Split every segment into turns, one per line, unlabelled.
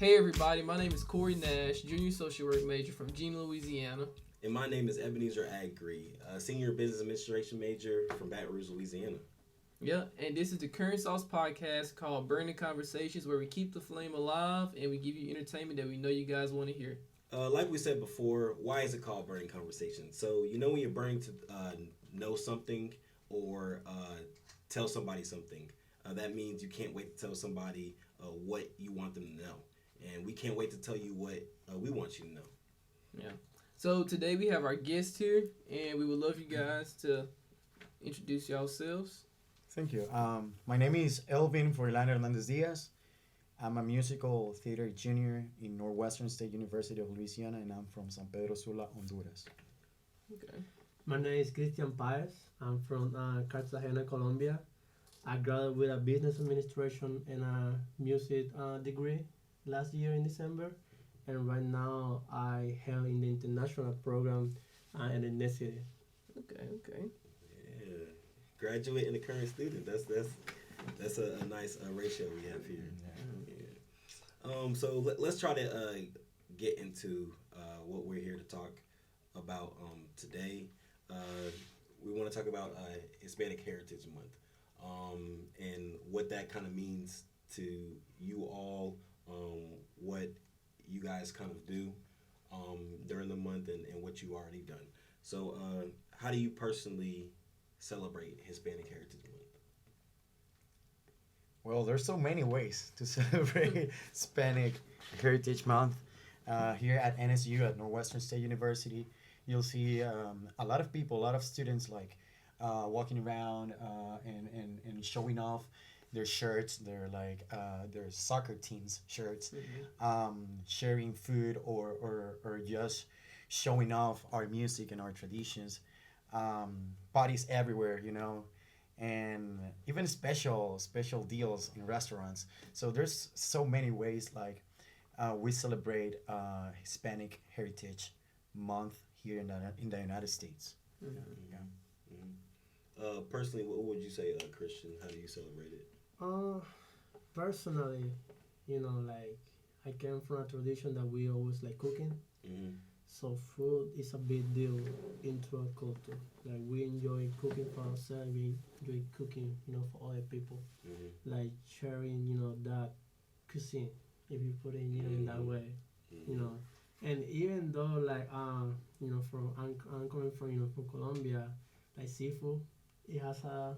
Hey everybody, my name is Coree Nash, junior social work major from Gene, Louisiana.
And my name is Ebenezer Aggrey, a senior business administration major from Baton Rouge, Louisiana.
Yeah, and this is the Current Sauce podcast called Burning Conversations, where we keep the flame alive and we give you entertainment that we know you guys want to hear.
Like we said before, why is it called Burning Conversations? So, when you're burning to know something or tell somebody something, that means you can't wait to tell somebody what you want them to know. And we can't wait to tell you what we want you to know.
Yeah. So today we have our guest here, and we would love you guys to introduce yourselves.
Thank you. My name is Elvin Froylan Hernandez Diaz. I'm a musical theater junior in Northwestern State University of Louisiana, and I'm from San Pedro Sula, Honduras.
Okay.
My name is Cristian Paez. I'm from Cartagena, Colombia. I graduated with a business administration and a music degree last year in December. And right now I help in the international program in Ebenezer.
Okay.
Yeah. Graduate and a current student. That's a nice ratio we have here. Yeah. So let's try to get into what we're here to talk about today. We want to talk about Hispanic Heritage Month and what that kind of means to you all, what you guys kind of do during the month and what you've already done. So how do you personally celebrate Hispanic Heritage Month?
Well, there's so many ways to celebrate Hispanic Heritage Month. Here at NSU, at Northwestern State University, you'll see a lot of people, a lot of students walking around and showing off their shirts, their soccer teams shirts, sharing food or just showing off our music and our traditions. Parties everywhere, and even special deals in restaurants. So there's so many ways we celebrate Hispanic Heritage Month here in the United States.
Mm-hmm.
Yeah.
Mm-hmm. Personally, what would you say, Cristian? How do you celebrate it?
Personally, I came from a tradition that we always like cooking.
Mm-hmm.
So food is a big deal into our culture. Like we enjoy cooking for ourselves, we enjoy cooking, for other people.
Mm-hmm.
Like sharing, that cuisine, if you put it, in that way, And even though I'm coming from Colombia, like seafood, it has a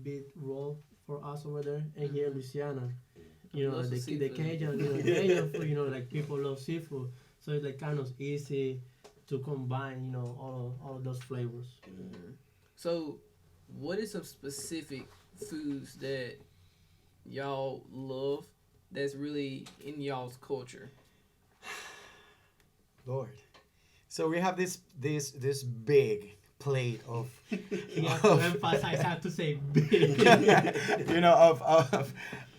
big role for us over there. And here in Louisiana, the Cajun, Cajun food, like people love seafood. So it's kind of easy to combine, all of those flavors.
Mm-hmm. So, what is some specific foods that y'all love that's really in y'all's culture?
Lord. So we have this big plate of
You have to emphasize, I have to say big.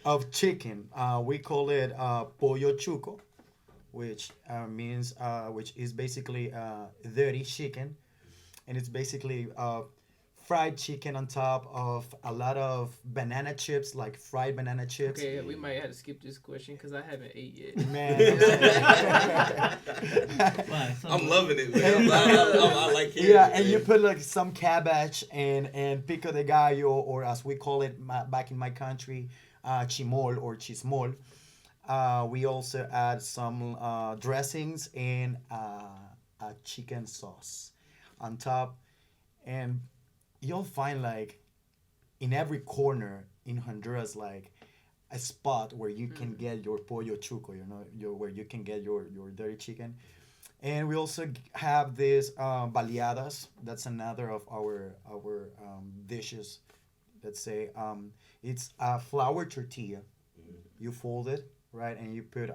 of chicken. We call it pollo chuco, which is basically dirty chicken, and it's basically fried chicken on top of a lot of banana chips, like fried banana chips.
Okay, we might have to skip this question because I haven't ate yet.
Man,
I'm loving it, man. I like it.
Yeah, and you put some cabbage and pico de gallo, or as we call it back in my country, chimol or chismol. We also add some dressings and a chicken sauce on top, and you'll find in every corner in Honduras a spot where you can get your pollo chuco, where you can get your dirty chicken. And we also have this baleadas. That's another of our dishes. Let's say it's a flour tortilla. You fold it, right, and you put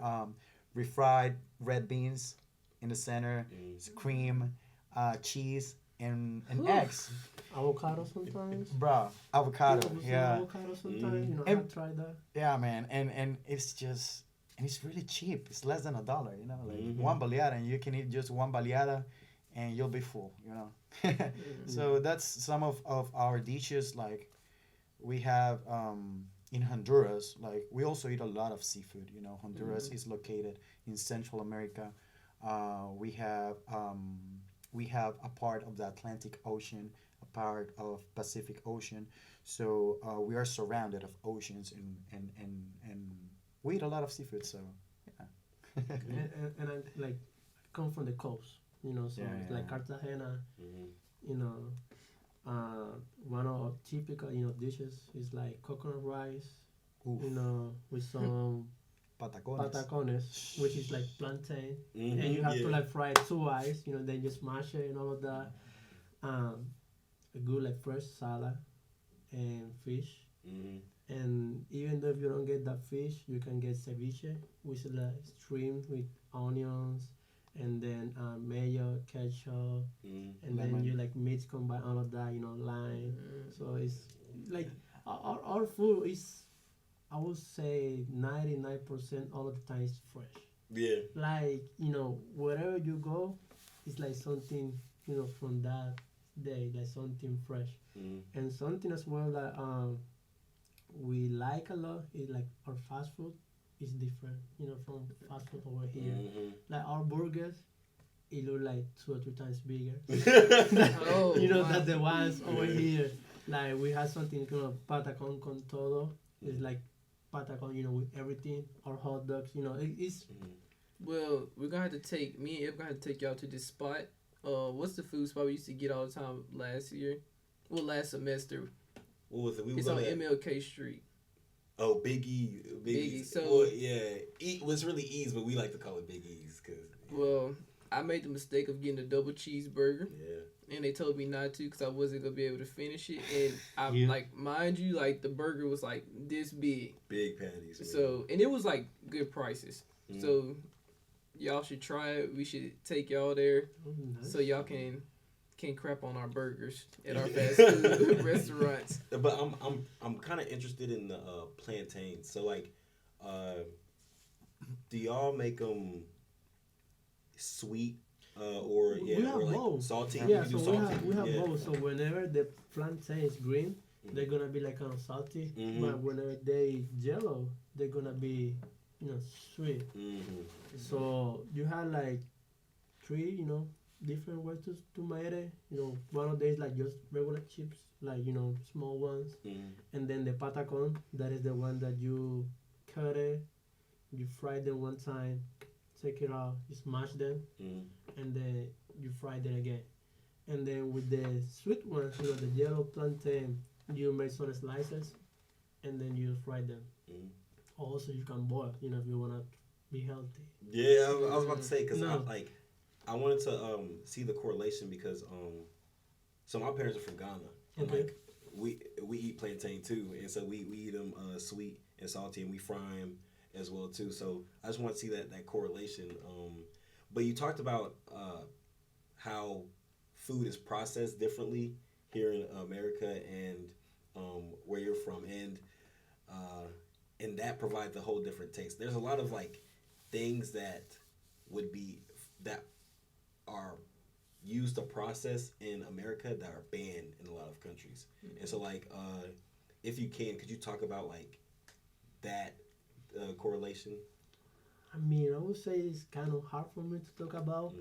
refried red beans in the center, cream, cheese, and eggs.
Avocado sometimes.
Bruh, avocado, yeah.
Avocado sometimes,
And-
I've tried that.
Yeah, man, and it's really cheap. It's less than $1, one baleada, and you can eat just one baleada, and you'll be full, So that's some of our dishes. We have in Honduras, like we also eat a lot of seafood. You know, Honduras
Mhm.
is located in Central America. We have a part of the Atlantic Ocean, a part of Pacific Ocean. So we are surrounded of oceans, and we eat a lot of seafood. So yeah.
And I like come from the coast, so
Yeah,
it's
yeah.
like Cartagena,
Mm-hmm.
you know, one of our typical, dishes is like coconut rice,
Oof.
with some
Patacones.
patacones, which is like plantain,
Mm-hmm.
and you have to
Yeah.
like fry it twice, then you smash it and all of that. Um, a good like fresh salad and fish.
Mm-hmm.
And even though if you don't get that fish, you can get ceviche, which is like shrimp with onions, and then mayo, ketchup,
Mm-hmm.
and then
Lemon.
you like mix combine all of that, lime.
Mhm.
So it's like our food is, I would say, 99% all of the time is fresh.
Yeah.
Like wherever you go, it's like something from that day, like something fresh,
Mm-hmm.
and something as well that we like a lot is like our fast food is different, from fast food over here.
Mm-hmm.
Like our burgers, it look like 2 or 3 times bigger.
Oh, wow.
Than the ones over here. Like we have something called patacon con todo. It's like patacon, with everything. Our hot dogs, it's
Well, we're gonna have to take me and Eb gonna have to take y'all to this spot. What's the food spot we used to get all the time last year? Well, last semester.
What was it? We
It's
were
on
gonna.
MLK Street.
Oh, Big E.
Biggie, so-
well, yeah, E was really E's, but we like to call it Big E's because.
Well, I made the mistake of getting a double cheeseburger,
Yeah.
and they told me not to because I wasn't gonna be able to finish it. And I
Yeah.
like, mind you, like the burger was like this big.
Big patties. Man.
So, and it was like good prices.
Mhm.
So, y'all should try it. We should take y'all there
nice.
so y'all can crap on our burgers at our fast food restaurants.
But I'm kind of interested in the plantains. So like, do y'all make them sweet or
We have
or like
both.
salty?
Yeah,
You do
so
salty?
we have
Yeah.
both. So whenever the plantain is green, they're gonna be like kind of salty.
Mhm.
But whenever they yellow, they're gonna be sweet.
Mm-hmm.
So you have like three different ways to make it. One of these like just regular chips, like small ones,
Mm-hmm.
and then the patacon, that is the one that you cut it, you fry them one time, take it out, you smash them,
Mm-hmm.
and then you fry them again. And then with the sweet ones, the yellow plantain, you make some slices, and then you fry them.
Mhm.
Also, you can boil, if you wanna be healthy.
Yeah, I was about to say because
No.
I wanted to see the correlation because so my parents are from Ghana and
Okay.
like we eat plantain too, and so we eat them sweet and salty, and we fry them as well too. So I just want to see that correlation. But you talked about how food is processed differently here in America and where you're from, and that provides a whole different taste. There's a lot of like things that that are used to process in America that are banned in a lot of countries. And so like if you could you talk about like that correlation?
I mean, I would say it's kind of hard for me to talk about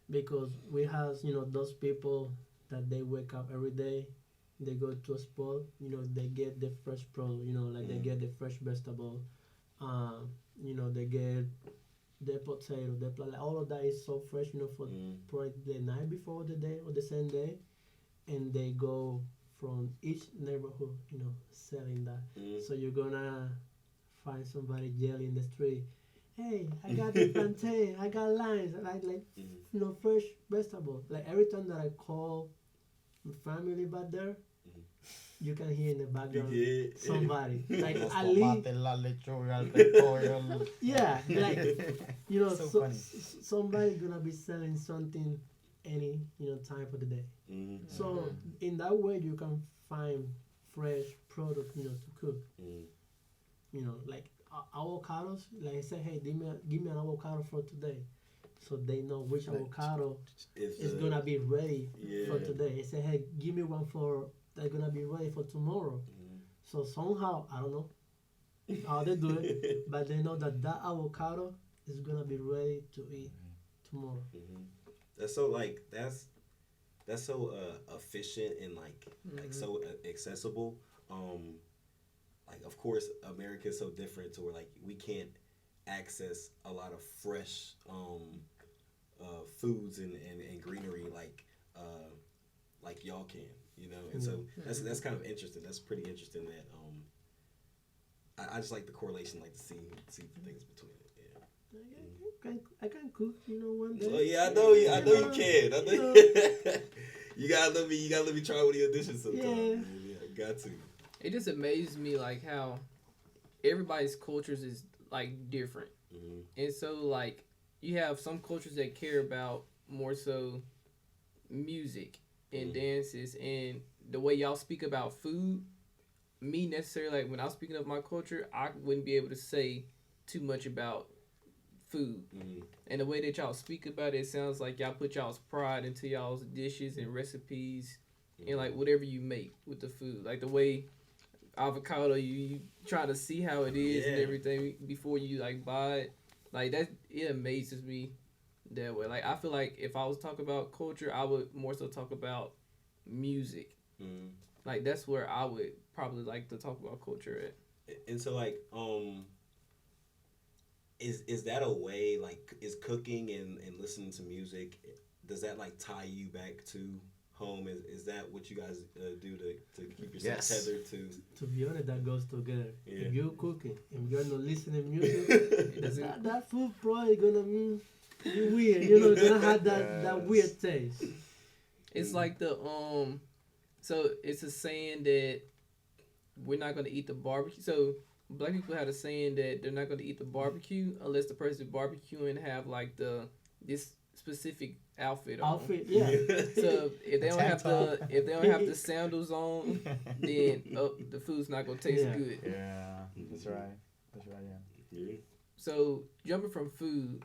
because we have, those people that they wake up every day, they go to a spot, they get the fresh product, like they get the fresh vegetable, they get the potato, like all of that is so fresh, for probably the night before the day or the same day, and they go from each neighborhood, selling that. So you're gonna find somebody yelling in the street, "Hey, I got the plantain, I got limes, I like fresh vegetable." Like every time that I call my family back there, you can hear in the background somebody like
Los
at least,
tomates, la lechuga, el repollo.
yeah, like
So funny.
somebody gonna be selling something any time of the day.
Mm-hmm.
So in that way you can find fresh product to cook. Like avocados, like I said, hey, give me an avocado for today, so they know which avocado is gonna be ready for today. I say, hey, give me one for that's gonna be ready for tomorrow. So somehow, I don't know, how they do it, but they know that that avocado is gonna be ready to eat tomorrow.
Hmm. That's so like that's so efficient and like
Mm-hmm.
so accessible. Um, like of course America is so different to where like we can't access a lot of fresh foods and greenery like y'all can, you know. And so that's kind of interesting. That's pretty interesting that I just like the correlation, like to see the things between it. Yeah.
I can cook, one day.
Oh yeah, I know you can. I know you gotta let me. You gotta let me try one of your dishes sometime.
Yeah.
Yeah, got to.
It just amazes me like how everybody's cultures is like different,
Mm-hmm.
and so like you have some cultures that care about more so music and dances and the way y'all speak about food. Me necessarily, like when I'm speaking of my culture, I wouldn't be able to say too much about food.
Mm-hmm.
And the way that y'all speak about it, it sounds like y'all put y'all's pride into y'all's dishes and recipes and like whatever you make with the food. Like the way avocado, you try to see how it is and
Yeah.
everything before you like buy it. Like that, it amazes me that way. Like I feel like if I was talking about culture, I would more so talk about music.
Mm-hmm.
Like that's where I would probably like to talk about culture at.
And so like is that a way, like is cooking and listening to music, does that like tie you back to home? Is that what you guys do to keep yourself
Yes.
tethered to?
To be honest, that goes together.
Yeah.
If you're cooking and you're not listening music,
It doesn't.
that food probably gonna be weird. Gonna have that weird taste.
It's like the So it's a saying that we're not gonna eat the barbecue. So black people have a saying that they're not gonna eat the barbecue unless the person barbecuing have like this specific outfit on.
Outfit, yeah.
So if they don't
Tank
have
top.
the sandals on, then the food's not gonna taste
Yeah.
good.
Yeah, that's right. That's right. Yeah.
Yeah.
So jumping from food,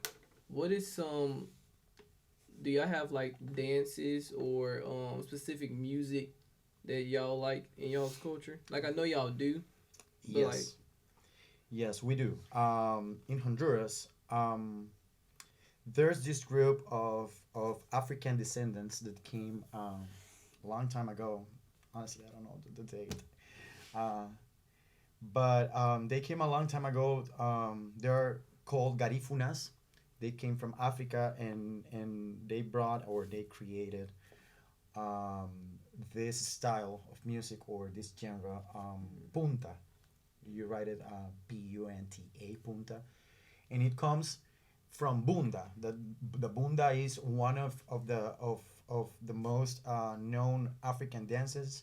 what is some? Do y'all have like dances or specific music that y'all like in y'all's culture? Like I know y'all do. But
Yes.
like,
Yes, we do. In Honduras, there's this group of African descendants that came a long time ago. Honestly, I don't know the date. Uh, but they came a long time ago. They're called Garifunas. They came from Africa and they brought or they created um, this style of music or this genre, punta. You write it Punta, punta, and it comes from bunda. The bunda is one of the most known African dances,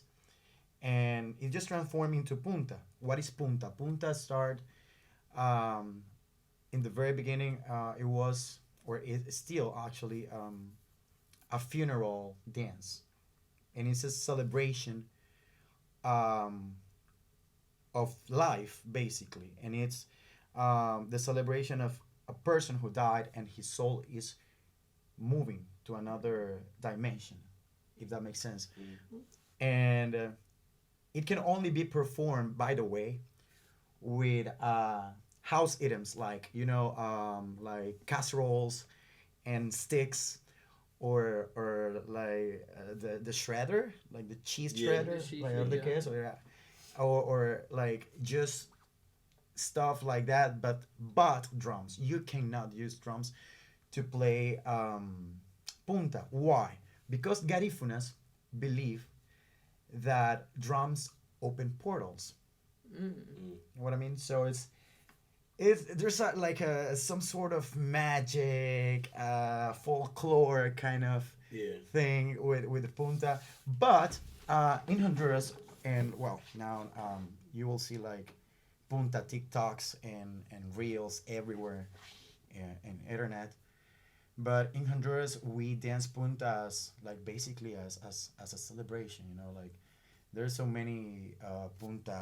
and it just transformed into punta. What is punta? Punta start um, in the very beginning. It was or it still actually a funeral dance, and it's a celebration um, of life basically, and it's the celebration of a person who died and his soul is moving to another dimension, if that makes sense. And it can only be performed, by the way, with house items like like casseroles and sticks or like the shredder, like the cheese
Yeah.
shredder,
The cheese
like
shredder,
the
yeah.
queso, yeah. Or like just stuff like that, but drums. You cannot use drums to play punta. Why? Because Garifunas believe that drums open portals.
mm,
You know what I mean? So it's there's like some sort of magic folklore kind of
Yeah.
thing with the punta, but in Honduras and well now you will see like punta TikToks and reels everywhere in internet. But in Honduras we dance punta as like basically as a celebration. Like there's so many punta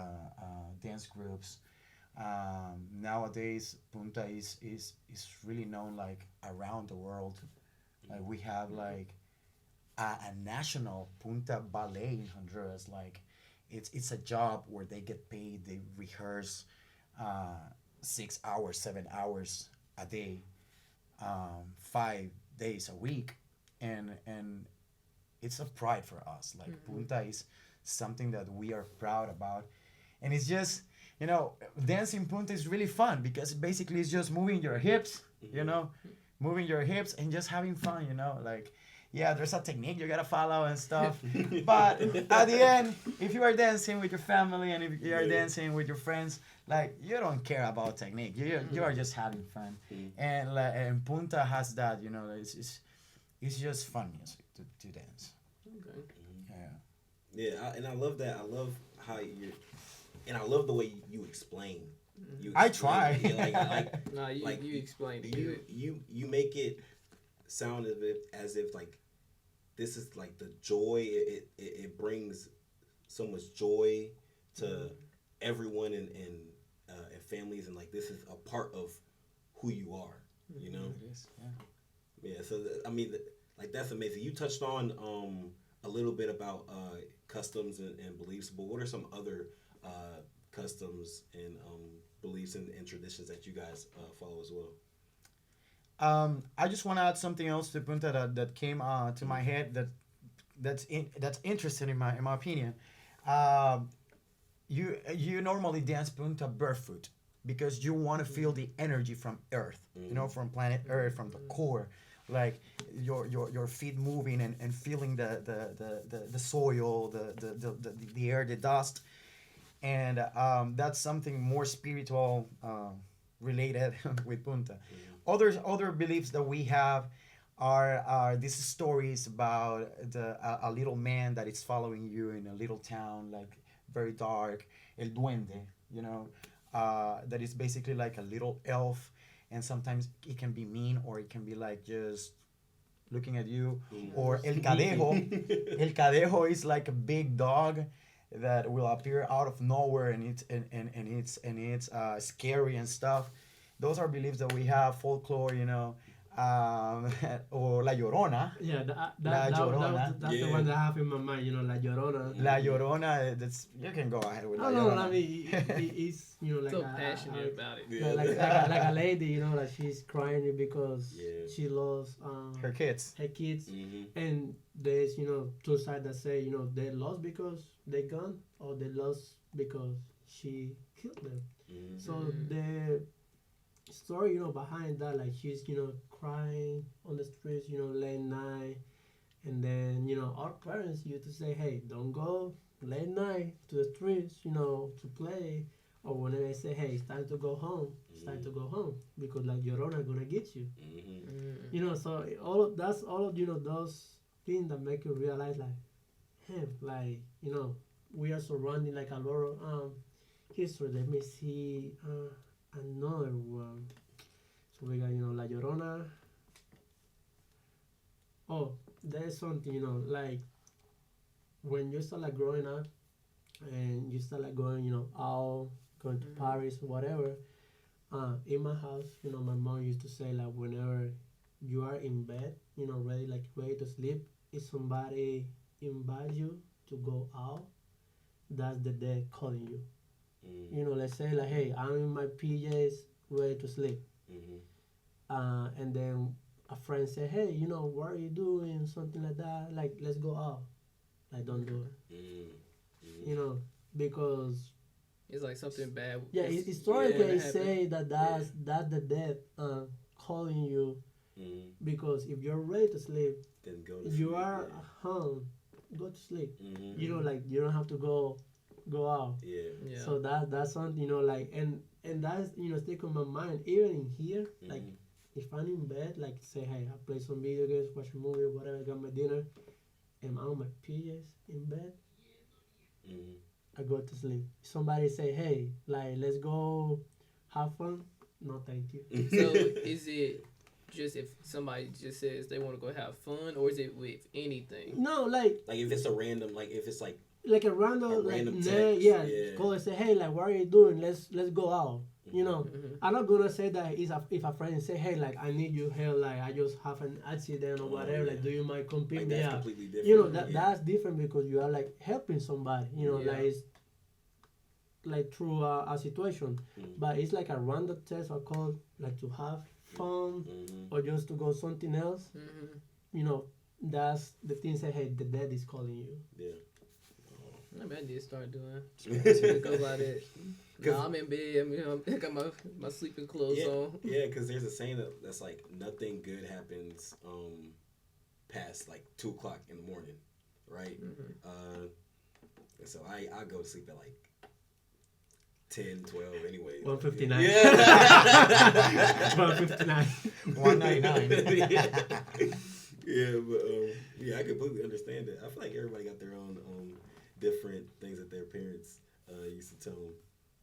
dance groups. Nowadays punta is really known like around the world. Like we have like a national punta ballet in Honduras. Like it's a job where they get paid, they rehearse uh, 6 hours, 7 hours a day, 5 days a week, and it's a pride for us. Like punta is something that we are proud about, and it's just, dancing punta is really fun because basically it's just moving your hips, moving your hips and just having fun, like. Yeah, there's a technique you gotta follow and stuff, but at the end, if you are dancing with your family and if you are dancing with your friends, like you don't care about technique. You are just having fun, and punta has that. It's just fun music to dance.
Okay.
Yeah, and I love that. I love how and I love the way you explain.
I try.
No, you explained it.
You make it sound as if like this is like the joy. It brings so much joy to everyone and families, and like this is a part of who you are.
It is, yeah.
Yeah. So I mean, like that's amazing. You touched on a little bit about customs and beliefs, but what are some other customs and beliefs and traditions that you guys follow as well?
I just want to add something else to punta that came to my head that's interesting in my opinion. You normally dance punta barefoot because you want to feel the energy from Earth, from planet Earth, from the core, like your feet moving and feeling the soil, the air, the dust, and that's something more spiritual related with punta. Other beliefs that we have are these stories about a little man that is following you in a little town, like very dark, el duende, that is basically like a little elf, and sometimes it can be mean or it can be like just looking at you. Or el cadejo. El cadejo is like a big dog that will appear out of nowhere, and it's scary and stuff. Those are beliefs that we have, folklore, or La Llorona.
Yeah,
La Llorona.
that's the one that I have in my mind, La Llorona.
La Llorona, you can go ahead with La
No,
Llorona.
I mean, it's, like
So passionate about it.
Yeah.
like a lady, like she's crying because she lost
Her kids.
and there's, two sides that say, they lost because they gone, or they lost because she killed them. So the story, behind that, like she's, crying on the streets, late night, and then, our parents used to say, hey, don't go late night to the streets, to play, or whenever they say, hey, it's time to go home, because like Llorona gonna get you, so that's all of, those things that make you realize, like, hey, like, we are surrounding like a lot of history. Let me see another one. So we got, La Llorona. Oh, there's something, like when you start like growing up and you start like going, out, going to Paris, whatever. In my house, my mom used to say like whenever you are in bed, ready to sleep, if somebody invites you to go out, that's the dead calling you. Let's say like, hey, I'm in my PJs, ready to sleep. And then a friend say, hey, what are you doing? Something like that. Like, let's go out. Like, don't do it. Because
it's like something bad.
Yeah, historically say that's the dead calling you. Because if you're ready to sleep,
then go to
if
sleep,
you are at home, go to sleep. Like you don't have to go out.
Yeah.
So that's something, like, and that's, stick on my mind. Even in here, like, if I'm in bed, like, say, hey, I play some video games, watch a movie, whatever, I got my dinner, and I'm on my PJs in bed, I go to sleep. Somebody say, hey, like, let's go have fun. No, thank you.
So is it just if somebody just says they want to go have fun, or is it with anything?
No, like
if it's a random, like if it's like
a random
text,
call and say, hey, like, what are you doing? Let's go out. I'm not gonna say that if a friend say, hey, like, I need your help, like, I just have an accident or whatever, like, do you mind compete me?
That's completely different.
That's different because you are like helping somebody. Like like through a situation, but it's like a random test or call like to have fun or just to go something else. You know, that's the thing. Say, hey, the dad is calling you.
Yeah.
Maybe I did start doing. To go by that. Nah, I'm in bed. I got my sleeping clothes on.
Yeah, because there's a saying that's like nothing good happens past like 2:00 in the morning, right? And so I go to sleep at like 10, 12 anyway.
1:59.
Yeah.
1:59.
199.
Yeah, but yeah, I completely understand it. I feel like everybody got their own different things that their parents used to tell them.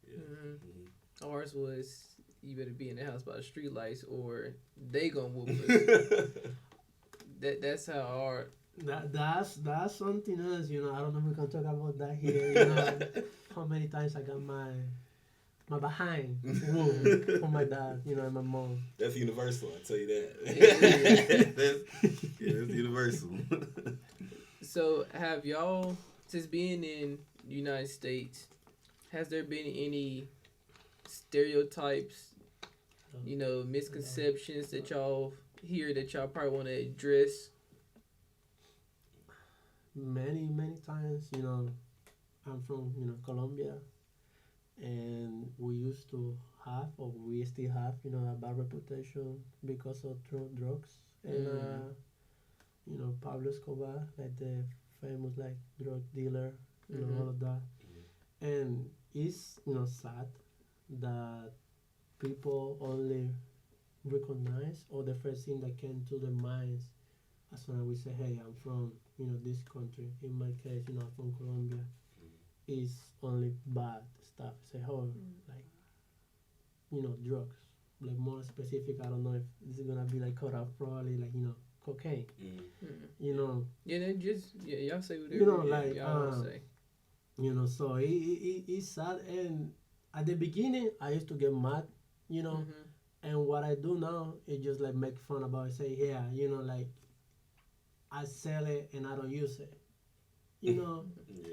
Yeah.
Ours was, you better be in the house by the street lights or they gonna whoop us. That's how our...
That's something else, you know. I don't know if we can talk about that here. You know, how many times I got my behind whooped from my dad, you know, and my mom.
That's universal, I tell you that. that's universal.
So have y'all, since being in the United States, has there been any stereotypes, you know, misconceptions that y'all hear that y'all probably want to address?
Many times, you know, I'm from, you know, Colombia, and we used to have, or we still have, you know, a bad reputation because of drugs and you know, Pablo Escobar, like the famous like drug dealer, you know, all of that. And it's, you know, sad that people only recognize, or the first thing that came to their minds as soon as we say, hey, I'm from, you know, this country. In my case, you know, I'm from Colombia. Is only bad stuff. Say, oh, like, you know, drugs. Like more specific, I don't know if this is gonna be like caught up, probably like, you know, cocaine. You know.
Yeah, then just y'all say whatever.
You know, like
y'all say.
You know, so it's sad. And at the beginning, I used to get mad, you know, and what I do now is just like make fun about it. Say, yeah, you know, like I sell it and I don't use it. You know,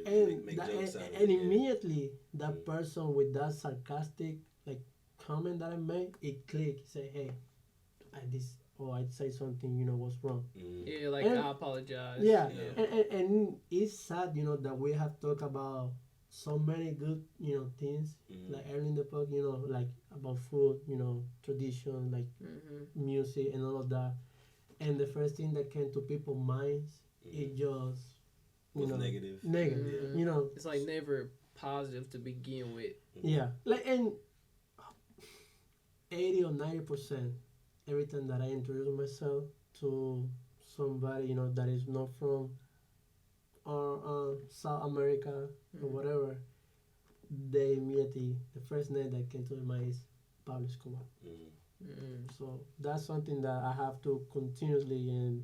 and immediately that person with that sarcastic like comment that I made, it click. Say, hey, I say something, you know, what's wrong.
Yeah, like I apologize.
Yeah, and it's sad, you know, that we have talked about so many good, you know, things like early in the book, you know, like about food, you know, tradition, like music and all of that. And the first thing that came to people's minds, it just
negative.
You know,
it's like never positive to begin with.
Yeah, like, and 80 or 90% every time that I introduce myself to somebody, you know, that is not from South America or whatever, they immediately, the first name that came to their mind is Pablo Escobar. So that's something that I have to continuously in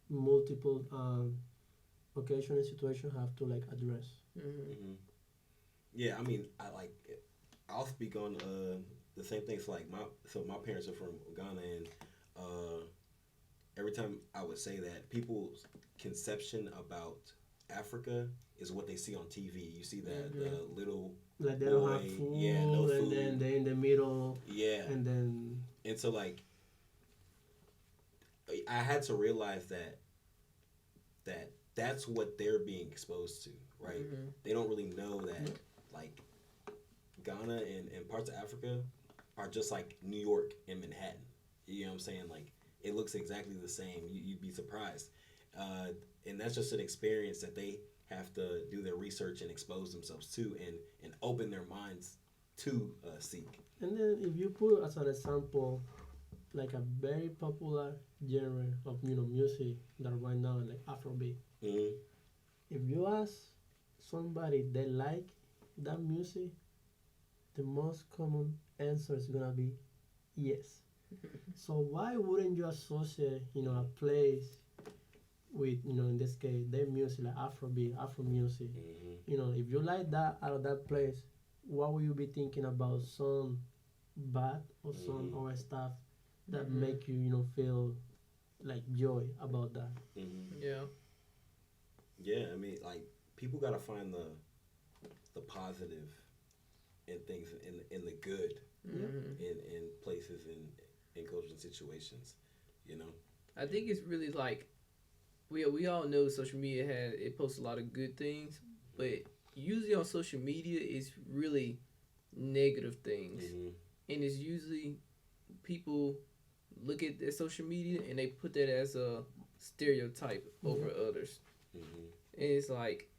multiple occasion and situation have to like address.
Yeah, I mean, I'll speak on the same things. Like my parents are from Ghana, and every time I would say that, people's conception about Africa is what they see on TV. You see that the little
like they
boy,
don't have food,
no food,
and then they're in the middle,
and so like I had to realize that's what they're being exposed to, right? They don't really know that like Ghana and parts of Africa are just like New York and Manhattan. You know what I'm saying? Like it looks exactly the same. You'd be surprised, and that's just an experience that they have to do their research and expose themselves to, and open their minds to seek.
And then if you put as an example, like a very popular genre of, you know, music that right now like Afrobeat. If you ask somebody they like that music, the most common answer is gonna be yes. So why wouldn't you associate, you know, a place with, you know, in this case their music like Afrobeat, Afro music? You know, if you like that out of that place, what will you be thinking about some bad or some other stuff that make you, you know, feel like joy about that?
Yeah, I mean, like people gotta find the positive and things in the good
Mm-hmm.
in places in cultural situations, you know.
I think it's really like we all know social media it posts a lot of good things, but usually on social media it's really negative things,
Mm-hmm.
and it's usually people look at their social media and they put that as a stereotype over others,
Mm-hmm.
and it's like,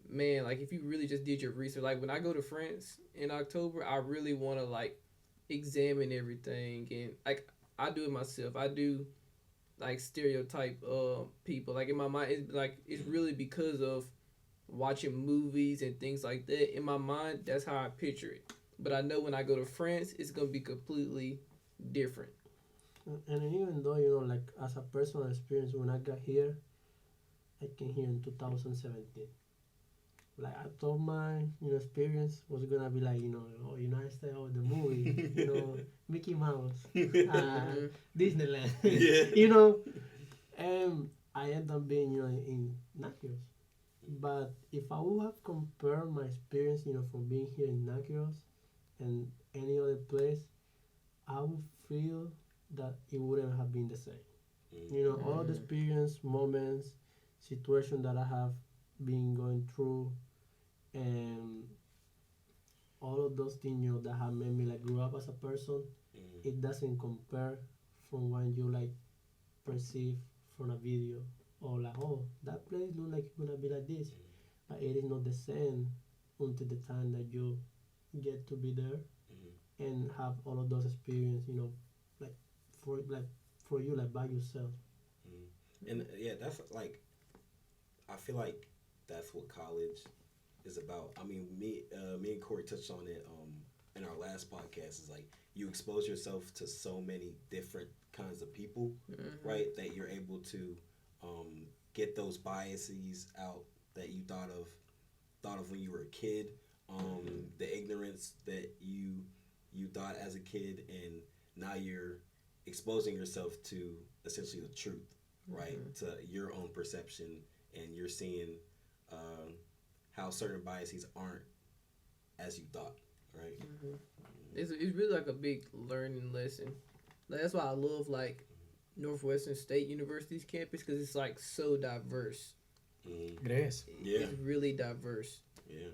man, like if you really just did your research, like when I go to France in October, I really want to like examine everything, and like I do it myself. I do like stereotype people. Like in my mind, it's really because of watching movies and things like that. In my mind, that's how I picture it. But I know when I go to France, it's gonna be completely different.
And even though, like as a personal experience, when I got here, I came here in 2017. Like I thought my experience was gonna be like United States or the movie, Mickey Mouse,
Mhm.
Disneyland,
Yeah.
and I end up being in Nakios. But if I would have compared my experience, from being here in Nakios and any other place, I would feel that it wouldn't have been the same. All the experience, moments, situation that I have been going through, and all of those things, that have made me like grow up as a person, it doesn't compare from when you like perceive from a video or like, oh, that place look like it's gonna be like this, but it is not the same until the time that you get to be there and have all of those experience, like for you like by yourself.
And yeah, that's like, I feel like that's what college is about. I mean, me and Corey touched on it in our last podcast. Is like you expose yourself to so many different kinds of people, right? That you're able to get those biases out that you thought of when you were a kid, the ignorance that you thought as a kid, and now you're exposing yourself to essentially the truth, right? To your own perception, and you're seeing how certain biases aren't as you thought, right?
It's really like a big learning lesson. Like, that's why I love like Northwestern State University's campus, because it's like so diverse.
It is.
Yeah.
It's really diverse.
Yeah.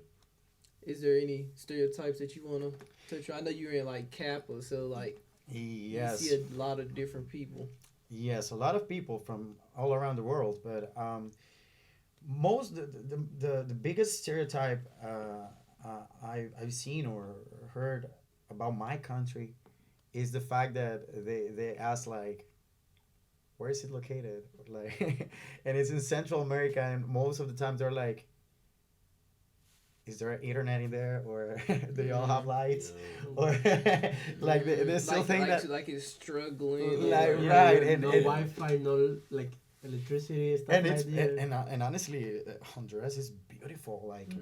Is there any stereotypes that you want to touch on? I know you're in like Kappa, so like
Yes.
you see a lot of different people.
Yes, a lot of people from all around the world, but most the biggest stereotype I've seen or heard about my country is the fact that they ask like, where is it located, like, and it's in Central America, and most of the time they're like, is there internet in there, or do y'all have lights, or like they still
like,
think
like,
that
like it's struggling.
Like,
or-
right, and
no Wi-Fi, no like electricity, stuff
and
like
it's
that.
and honestly, Honduras is beautiful. Like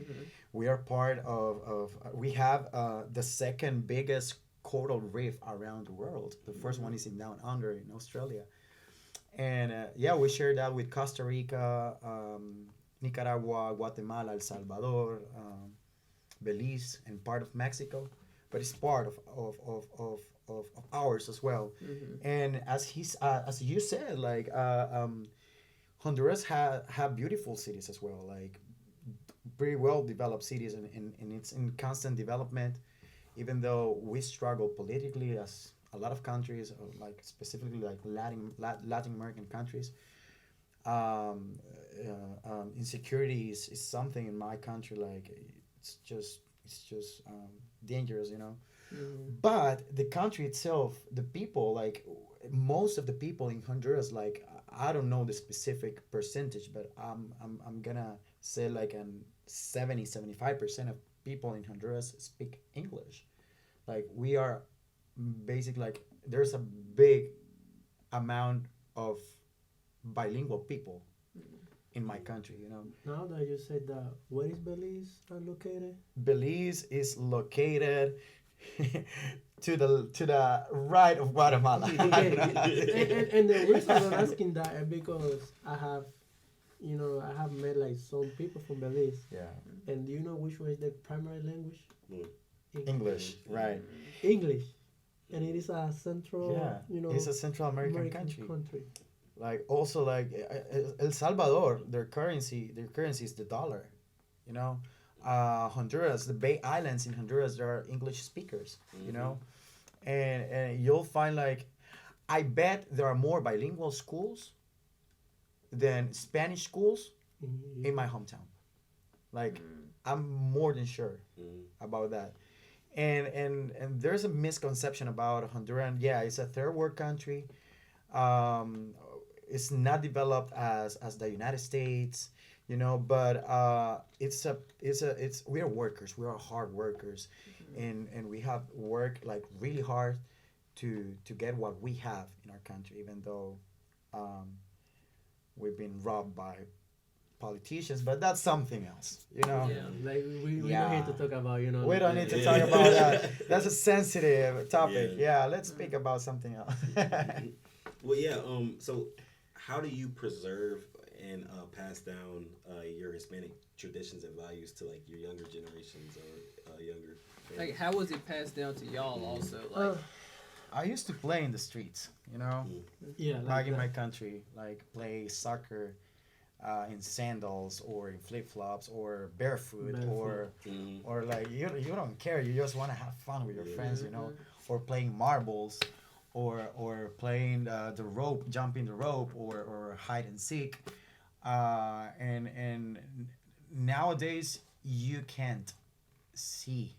we are part of we have the second biggest coral reef around the world. The first one is in Down Under in Australia, and yeah, we share that with Costa Rica, Nicaragua, Guatemala, El Salvador, Belize, and part of Mexico, but it's part of ours as well. And as you said, like Honduras have beautiful cities as well, like pretty well developed cities, and it's in constant development. Even though we struggle politically, as a lot of countries, like specifically like Latin American countries, insecurity is something in my country, like it's just dangerous, you know. But the country itself, the people, like most of the people in Honduras, like I don't know the specific percentage, but I'm gonna say like 75% of people in Honduras speak English. Like we are basically like there's a big amount of bilingual people in my country, you know.
Now that you said that, where is Belize located?
Belize is located to the right of Guatemala.
Okay, and the reason I'm asking that is because I have met like some people from Belize,
Yeah.
and do you know which one is their primary language?
English, right?
English, and it is a central,
Yeah,
you know,
it's a Central American
American
country. Like also like El Salvador, their currency is the dollar. You know, Honduras, the Bay Islands in Honduras, there are English speakers. You know, and you'll find like, I bet there are more bilingual schools than Spanish schools in my hometown. Like, I'm more than sure about that. And there's a misconception about Honduran. Yeah, it's a third world country. Um, it's not developed as the United States, you know, but it's we are workers. We are hard workers, and we have worked like really hard to get what we have in our country, even though um, we've been robbed by politicians, but that's something else, you know.
Yeah, like we
Yeah.
don't need to talk about, you know.
We don't need to
Yeah.
talk about that. That's a sensitive topic.
Yeah.
Yeah, let's speak about something else.
Well, yeah. So, how do you preserve and pass down your Hispanic traditions and values to like your younger generations or younger?
Like, how was it passed down to y'all also? Like,
I used to play in the streets, you know,
Yeah,
back
like
in my
that.
country, like play soccer in sandals or in flip flops or barefoot, or like you don't care. You just want to have fun with your friends, you know, or playing marbles, or playing the rope, jumping the rope, or hide and seek. And nowadays you can't see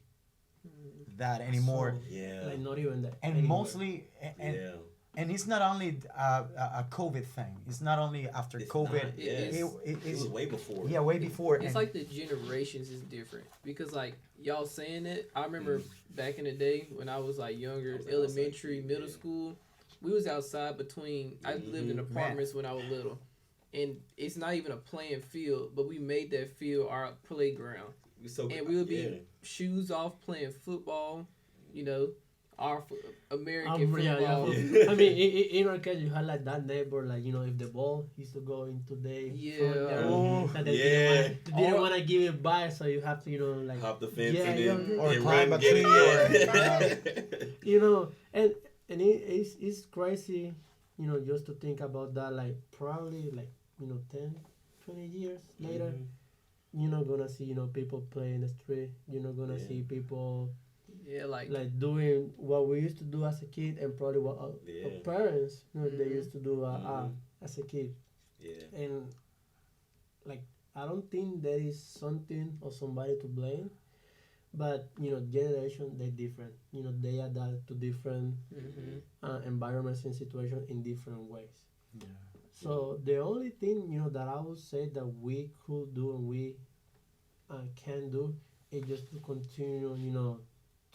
that anymore.
So,
Yeah.
like not even that.
And
anymore.
mostly, and
Yeah.
and it's not only a COVID thing. It's not only after
It's
COVID.
not, yeah. It was way before.
Yeah, way before.
it's
and-
like the generations is different because like y'all saying it. I remember back in the day when I was like younger,
I was
elementary,
outside,
middle
yeah.
school, we was outside between. I lived in apartments when I was little, and it's not even a playing field, but we made that field our playground,
So,
and we would be shoes off playing football, you know, our American football.
Yeah.
I mean, in our case, you had like that neighbor, like, you know, if the ball used to go into the
Yeah.
front yard,
Oh,
that they
yeah.
didn't want to give it back, so you have to, you know, like,
hop the fence
Yeah,
and then
yeah.
Or
and
climb
run,
a
get
tree
it.
you know, and it's crazy, you know, just to think about that, like, probably, like, you know, 10, 20 years later, you're not gonna see, you know, people play in the street. You're not gonna
Yeah.
see people
Yeah, like
doing what we used to do as a kid, and probably what our parents, you know, they used to do as a kid.
Yeah.
And like, I don't think there is something or somebody to blame, but you know, generation, they're different. You know, they adapt to different environments and situations in different ways.
Yeah.
So the only thing, you know, that I would say that we could do and we can do is just to continue, you know,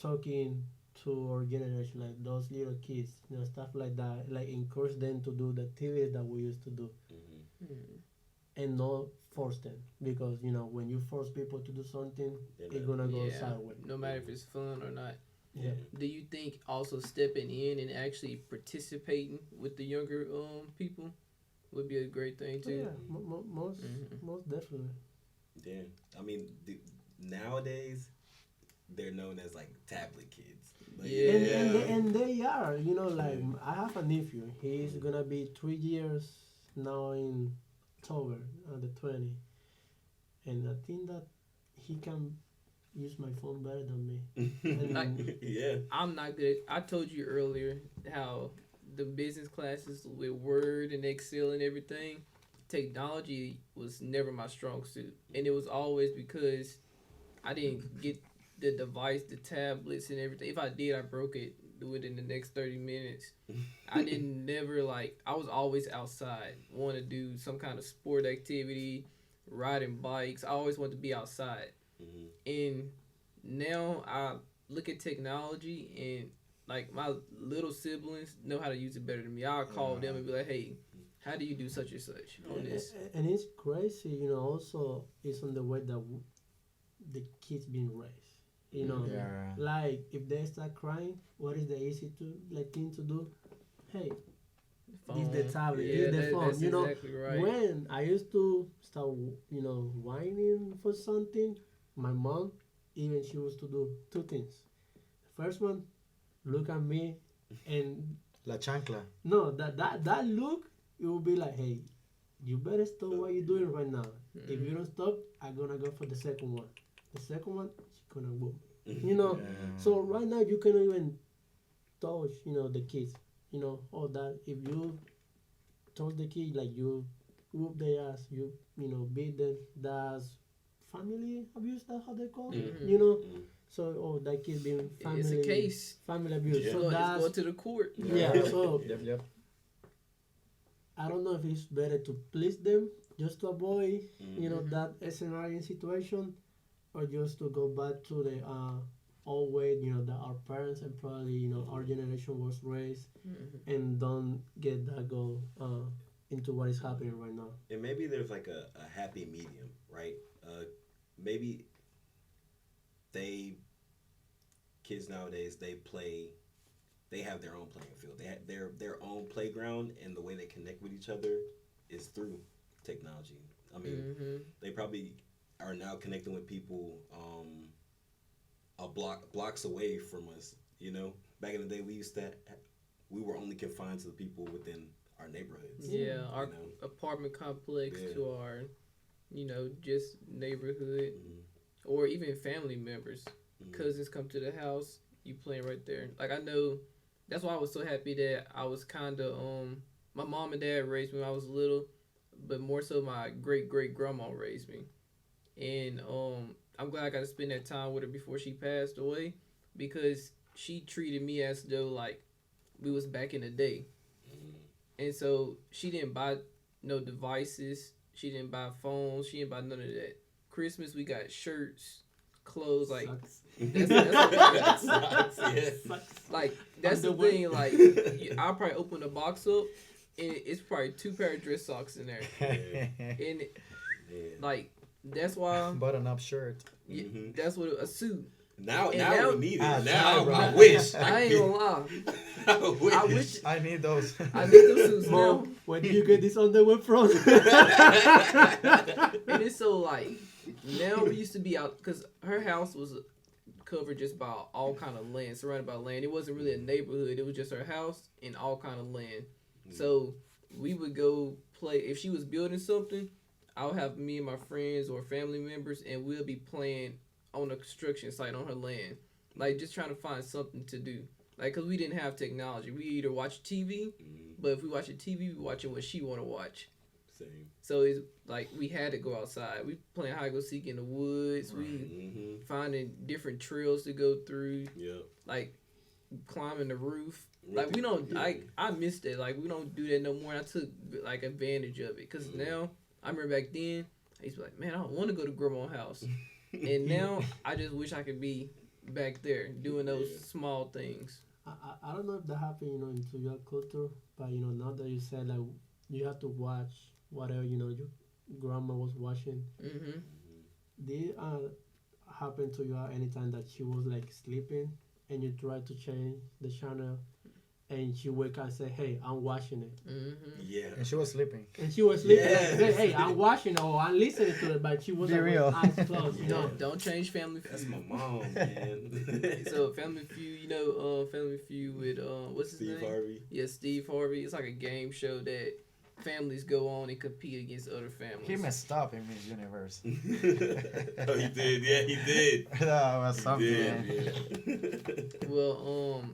talking to our generation, like those little kids, you know, stuff like that, like encourage them to do the activities that we used to do, and not force them, because you know, when you force people to do something, it's gonna go sideways.
no matter if it's fun or not.
Yeah.
Do you think also stepping in and actually participating with the younger people would be a great thing
So,
too?
yeah, most definitely.
Yeah. I mean, nowadays they're known as like tablet kids. Like,
Yeah.
And they are, you know, like I have a nephew. He's gonna be 3 years now in October, the 20, and I think that he can use my phone better than me. And
Like,
yeah.
I'm not good. I told you earlier how the business classes with Word and Excel and everything, technology was never my strong suit. And it was always because I didn't get the device, the tablets and everything. If I did, I broke it within the next 30 minutes. I didn't never I was always outside, want to do some kind of sport activity, riding bikes. I always wanted to be outside. And now I look at technology and like my little siblings know how to use it better than me. I'll call them and be like, hey, how do you do such and such on this?
and it's crazy, you know, also it's on the way that the kids being raised. You know,
Yeah.
like if they start crying, what is the easy thing to do? Hey, use the tablet, use the phone.
That's
You know,
exactly right.
when I used to start, you know, whining for something, my mom, even she used to do two things. first one look at me, and
La chancla.
no, that look, it will be like, hey, you better stop what you're doing right now. If you don't stop, I'm gonna go for the second one. The second one, she's gonna whoop. You know. So right now you cannot even touch, the kids. All that. If you touch the kid, like you whoop their ass, beat them. That's family abuse. That's how they call it. So that kid being family.
It's a case.
Family abuse.
Yeah.
So
It's
that's
going to the court.
yeah. So
Yep.
I don't know if it's better to please them just to avoid, that scenario situation, or just to go back to the old way, that our parents and probably, our generation was raised, and don't get that go into what is happening right now.
And maybe there's like a happy medium, right? Maybe kids nowadays, they have their own playing field. They have their own playground, and the way they connect with each other is through technology. I mean, they probably are now connecting with people blocks away from us. Back in the day, we were only confined to the people within our neighborhoods.
Yeah, our apartment complex to our, just neighborhood, or even family members. Cousins come to the house, you playing right there. Like, I know, that's why I was so happy that I was kind of, my mom and dad raised me when I was little, but more so my great-great-grandma raised me. And I'm glad I got to spend that time with her before she passed away, because she treated me as though, like, we was back in the day. And so she didn't buy no devices. She didn't buy phones. She didn't buy none of that. Christmas, we got shirts, clothes, like, that's what we got.
Sucks, yeah.
Like, that's the thing, like, I'll probably open the box up, and it's probably 2 pair of dress socks in there. And, like, that's why.
Button-up shirt.
That's what a suit.
Now we need it.
now,
I wish.
I ain't gonna lie. I wish.
I need those.
I need those suits now.
Mom, where do you get this underwear from?
And it's so, like, now we used to be out, because her house was covered just by all kind of land, surrounded by land. It wasn't really a neighborhood. It was just her house and all kind of land. So we would go play. If she was building something, I'll have me and my friends or family members, and we'll be playing on a construction site on her land. Like, just trying to find something to do. Like, because we didn't have technology. We either watch TV, but if we watch a TV, we watching what she want to watch.
Same.
So it's like we had to go outside. We playing hide go seek in the woods.
Right.
We finding different trails to go through.
Yep.
Like climbing the roof. Like we don't. I missed it. Like we don't do that no more. And I took like advantage of it because now I remember back then I used to be like, man, I don't want to go to grandma's house, and now I just wish I could be back there doing those small things.
I don't know if that happened, into your culture, but now that you said like you have to watch whatever your grandma was watching.
Mm-hmm.
Did happen to you at any time that she was like sleeping and you tried to change the channel and she wake up and say, "Hey, I'm watching it."
Mm-hmm.
Yeah.
And she was sleeping.
And she was sleeping.
Yes.
Like, hey, I'm watching it or I'm listening to it, but she was like, with eyes closed.
Don't change Family Feud.
That's my mom, man.
So Family Feud, Family Feud with what's his name?
Steve Harvey.
Yeah, Steve Harvey. It's like a game show that families go on and compete against other families.
He messed up in Miss Universe.
Oh, he did. Yeah, he did.
That was
He
something.
did, yeah.
Well,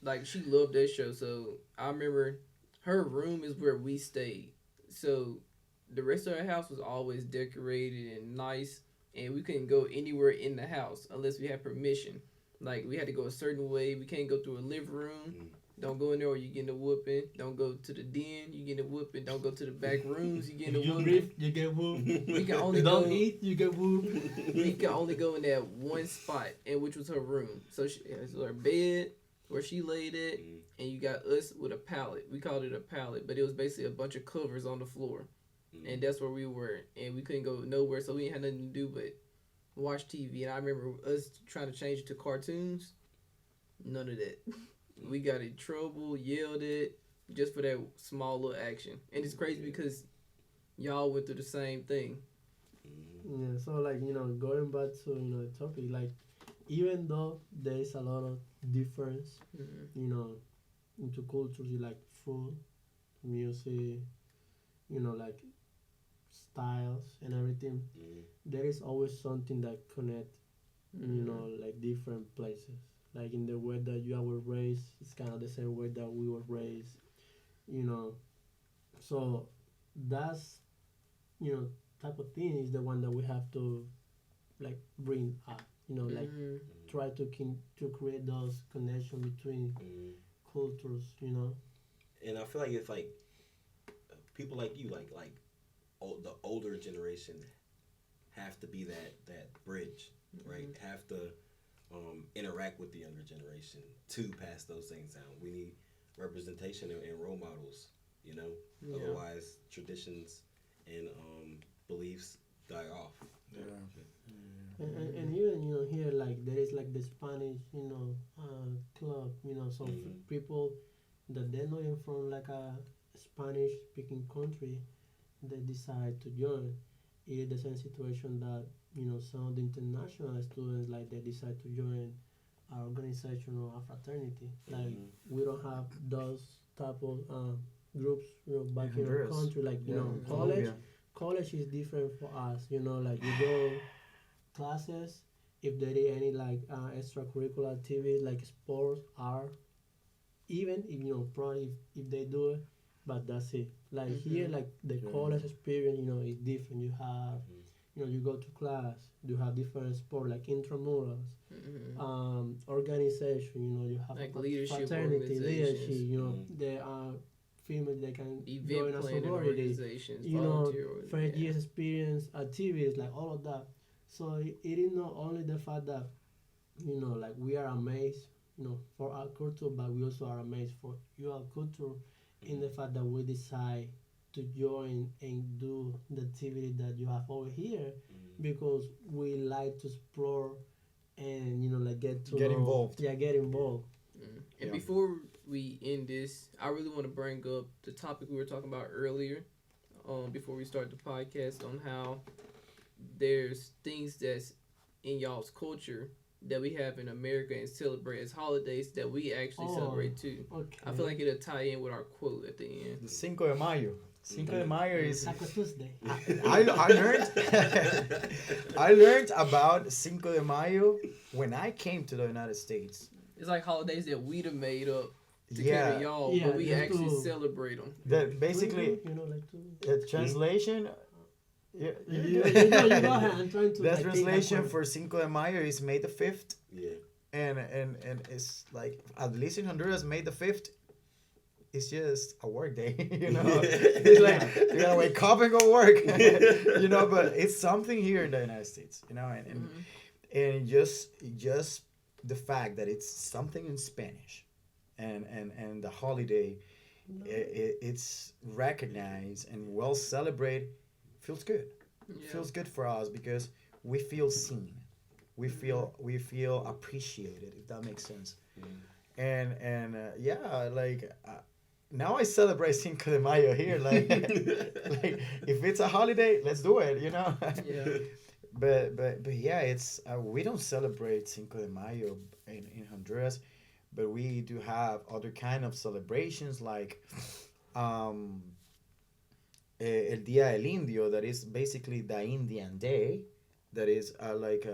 like she loved that show. So I remember her room is where we stayed. So the rest of her house was always decorated and nice, and we couldn't go anywhere in the house unless we had permission. Like we had to go a certain way. We can't go through a living room. Don't go in there or you getting a whooping. Don't go to the den, you getting a whooping. Don't go to the back rooms, you getting a
You
whooping.
breathe, you get whooped.
We can only
Don't
go.
eat, you get whooped.
We can only go in that one spot, and which was her room. So she has her bed where she laid it, and you got us with a pallet. We called it a pallet, but it was basically a bunch of covers on the floor, and that's where we were. And we couldn't go nowhere, so we didn't have nothing to do but watch TV. And I remember us trying to change it to cartoons. None of that. We got in trouble, yelled at, just for that small little action. And it's crazy because y'all went through the same thing.
Yeah, so like, going back to, the topic, like, even though there is a lot of difference,
Mm-hmm.
you know, into cultures. You like food, music, like styles and everything.
Mm.
There is always something that connect,
Mm-hmm.
like different places. Like in the way that you were raised, it's kind of the same way that we were raised. You know, so that's you know type of thing is the one that we have to like bring up. Like
Mm-hmm.
try to create those connections between
Mm.
cultures.
And I feel like it's like people like you, the older generation, have to be that bridge, right? Have to interact with the younger generation to pass those things down. We need representation and role models, you know.
Yeah.
Otherwise, traditions and beliefs die off.
Yeah.
And even here like there is like the Spanish club so people that they're not even from like a Spanish speaking country they decide to join. It is the same situation that some of the international students like they decide to join our organization or our fraternity. Like we don't have those type of groups back in our
Honduras.
country. Like
Yeah,
college.
Colombia.
College is different for us. Like you go classes. If there is any like extracurricular activity like sports, art, even if probably if they do it, but that's it. Like here, like the college experience, is different. You have, you go to class. You have different sport like intramurals, organization. You have
Like
a
leadership
fraternity, leadership.
organizations,
There are females that can join
event
a
planning
sorority.
organizations,
You know,
volunteer.
first
Yeah.
years experience activities like all of that. So it is not only the fact that like we are amazed for our culture, but we also are amazed for your culture in the fact that we decide to join and do the activity that you have over here because we like to explore and like
Get
know,
involved.
yeah, get involved.
And
Yeah.
before we end this, I really want to bring up the topic we were talking about earlier. Before we start the podcast, on how there's things that's in y'all's culture that we have in America and celebrate as holidays that we actually celebrate too.
Okay.
I feel like it'll tie in with our quote at the end.
The Cinco de Mayo. Cinco de Mayo is.
Taco Tuesday.
I learned I learned about Cinco de Mayo when I came to the United States.
It's like holidays that we'd have made up to
Yeah.
cater y'all,
Yeah,
but we
just
actually
to-
celebrate them.
That basically
like to.
the translation. Yeah,
You go ahead. I'm trying to.
the
like,
translation
think
for Cinco de Mayo is May the 5th,
Yeah.
and it's like at least in Honduras May the 5th. It's just a work day, It's like you gotta wake up and go work, But it's something here in the United States, and just the fact that it's something in Spanish, and the holiday, it's recognized and well celebrated, feels good.
Yeah.
Feels good for us because we feel seen, we feel appreciated, if that makes sense. And yeah, like. Now I celebrate Cinco de Mayo here, like if it's a holiday, let's do it,
Yeah.
But yeah, it's we don't celebrate Cinco de Mayo in Honduras, but we do have other kind of celebrations like El Día del Indio, that is basically the Indian Day, that is like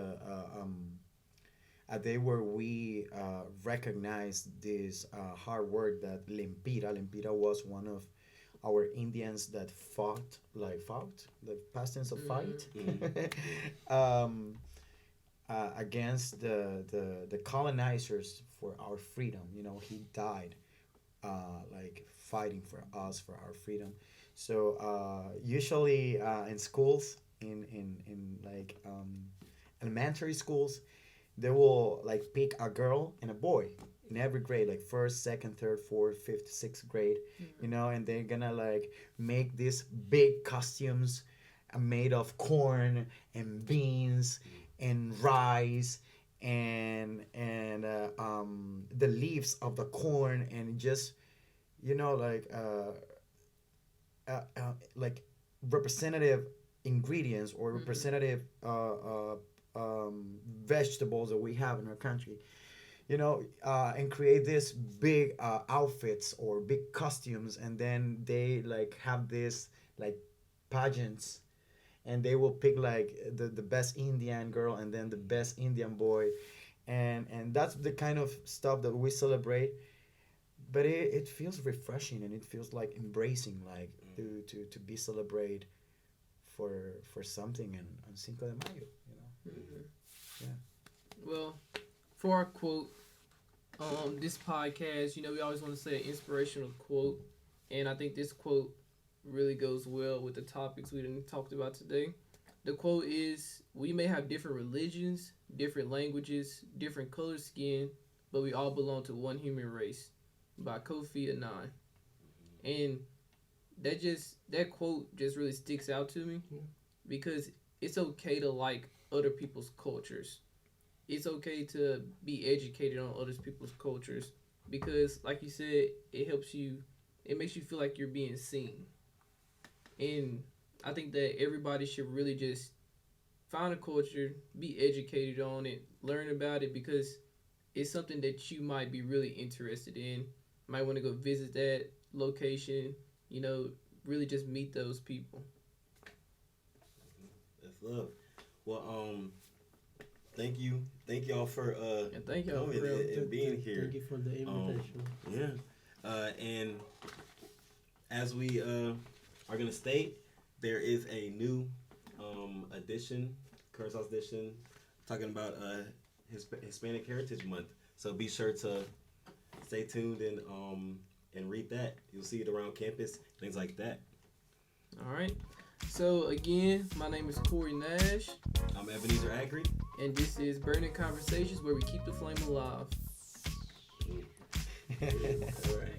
a day where we recognize this hard work that Lempira was one of our Indians that fought, the past tense of fight, against the colonizers for our freedom. He died like fighting for us, for our freedom. So usually in schools, in like elementary schools, they will like pick a girl and a boy in every grade, like first, second, third, fourth, fifth, sixth grade, and they're gonna like make these big costumes made of corn and beans and rice and the leaves of the corn, and just like representative ingredients or representative vegetables that we have in our country. and create this big outfits or big costumes, and then they like have this like pageants, and they will pick like the best Indian girl and then the best Indian boy, and that's the kind of stuff that we celebrate. But it feels refreshing, and it feels like embracing, like to be celebrated for something on Cinco de Mayo,
Mhm.
Yeah.
Well, for our quote, this podcast, we always want to say an inspirational quote, and I think this quote really goes well with the topics we done talked about today. The quote is, "We may have different religions, different languages, different color skin, but we all belong to one human race," by Kofi Annan. And that quote just really sticks out to me
Yeah.
because it's okay to like other people's cultures. It's okay to be educated on other people's cultures because, like you said, it makes you feel like you're being seen. And I think that everybody should really just find a culture, be educated on it, learn about it because it's something that you might be really interested in. Might want to go visit that location, really just meet those people.
That's love. Well, thank y'all for
And thank y'all
coming
for real.
and being here.
Thank you for the invitation.
Yeah. And as we are gonna state, there is a new edition, Curse House edition, talking about Hispanic Heritage Month. So be sure to stay tuned and read that. You'll see it around campus, things like that.
All right. So again, my name is Corey Nash,
I'm Ebenezer Aggrey.
and this is Burning Conversations, where we keep the flame alive.
All right.